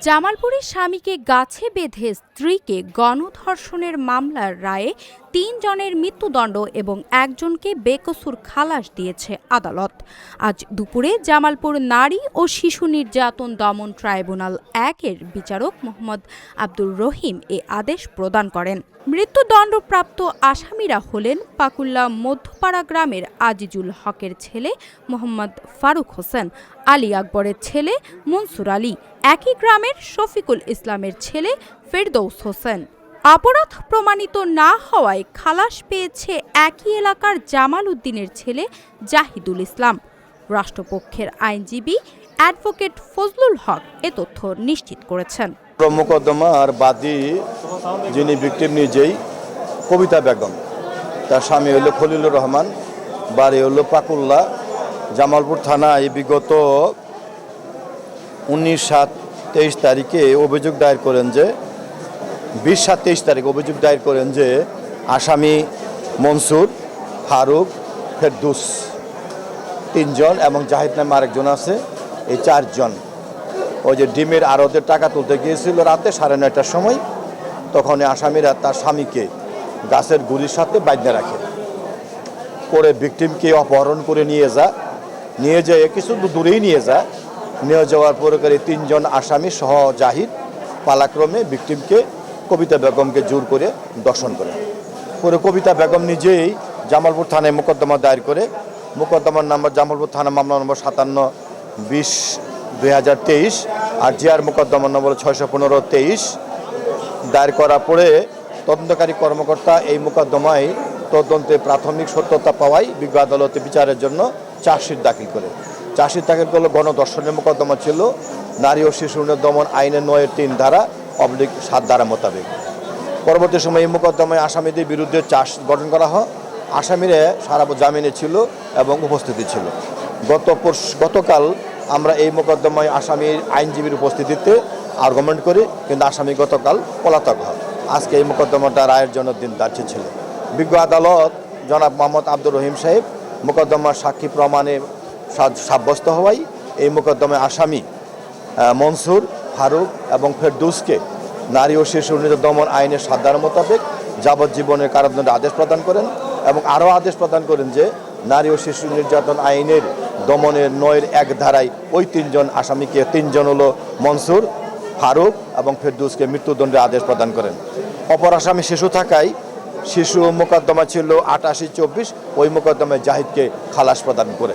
জামালপুরে স্বামীকে গাছে বেঁধে স্ত্রীকে গণধর্ষণের মামলার রায়ে ৩ জনের মৃত্যুদণ্ড এবং একজনকে বেকসুর খালাস দিয়েছে আদালত। আজ দুপুরে জামালপুর নারী ও শিশু নির্যাতন দমন ট্রাইব্যুনাল ১-এর বিচারক মোহাম্মদ আব্দুর রহিম এ আদেশ প্রদান করেন। মৃত্যুদণ্ডপ্রাপ্ত আসামিরা হলেন পাকুল্লা মধ্যপাড়া গ্রামের আজিজুল হকের ছেলে মোহাম্মদ ফারুক হোসেন, আলী আকবরের ছেলে মনসুর আলী, একই গ্রামের শফিকুল ইসলামের ছেলে ফেরদৌস হোসেন। অপরাধ প্রমাণিত না হওয়ায় খালাস পেয়েছে একই এলাকার জামাল উদ্দিনের ছেলে জাহিদুল ইসলাম। রাষ্ট্রপক্ষের আইনজীবী অ্যাডভোকেট ফজলুল হক এ তথ্য নিশ্চিত করেছেন। মোকদ্দমার বাদী যিনি ভিকটিম নিজেই কবিতা বেগম, তার স্বামী হলো খলিলুর রহমান, বাড়ি হলো পাকুল্লা, জামালপুর থানায় বিগত 19/7/23 তারিখে অভিযোগ দায়ের করেন যে 20/7/23 তারিখে অভিযোগ দায়ের করেন যে আসামি মনসুর, ফারুক, ফেরদৌস 3 জন এবং জাহিদ নামে আরেকজন আছে, এই 4 জন ওই যে ডিমের আড়তে টাকা তুলতে গিয়েছিল রাতে 9:30টার সময়। তখন আসামিরা তার স্বামীকে গাছের গুড়ির সাথে বাঁধে রাখে, করে ভিকটিমকে অপহরণ করে নিয়ে যায় কিছু দূরেই নিয়ে যাওয়ার পরে 3 জন আসামি সহ জাহিদ পালাক্রমে ভিকটিমকে কবিতা বেগমকে জোর করে দর্শন করে। পরে কবিতা বেগম নিজেই জামালপুর থানায় মোকদ্দমা দায়ের করে, মোকদ্দমার নাম্বার জামালপুর থানা মামলা নম্বর 57/20/2023 আর জিআর মোকদ্দমার নম্বর 615/23 দায়ের করার পরে তদন্তকারী কর্মকর্তা এই মোকদ্দমায় তদন্তে প্রাথমিক সত্যতা পাওয়ায় বিজ্ঞ আদালতে বিচারের জন্য চার্জশিট দাখিল করে। চার্জশিট দাখিল করলে গণধর্ষণের মোকদ্দমা ছিল নারী ও শিশু দমন আইনের 9-3 ধারা /7 ধারা মোতাবেক। পরবর্তী সময়ে এই মোকদ্দমায় আসামিদের বিরুদ্ধে চার্জ গঠন করা হয়। আসামিরা সারা জামিনে ছিল এবং উপস্থিতি ছিল। গতকাল আমরা এই মোকদ্দমায় আসামির আইনজীবীর উপস্থিতিতে আর্গুমেন্ট করি, কিন্তু আসামি গতকাল পলাতক হয়। আজকে এই মোকদ্দমাটা রায়ের জন্য দিন ধার্য ছিল। বিজ্ঞ আদালত জনাব মোহাম্মদ আব্দুর রহিম সাহেব মোকদ্দমার সাক্ষী প্রমাণে সাব্যস্ত হওয়ায় এই মোকদ্দমায় আসামি মনসুর, ফারুক এবং ফেরদৌসকে নারী ও শিশু দমন আইনের 7 ধারা মোতাবেক যাবজ্জীবনের কারাদণ্ডের আদেশ প্রদান করেন এবং আরও আদেশ প্রদান করেন যে নারী ও শিশু নির্যাতন আইনের দমনের 9-1 ধারায় ওই 3 জন আসামিকে 3 জন হলো মনসুর, ফারুক এবং ফেরদৌসকে মৃত্যুদণ্ডের আদেশ প্রদান করেন। অপর আসামি শিশু থাকায় শিশু মোকদ্দমা ছিল 88/24, ওই মোকদ্দমায় জাহিদকে খালাস প্রদান করে।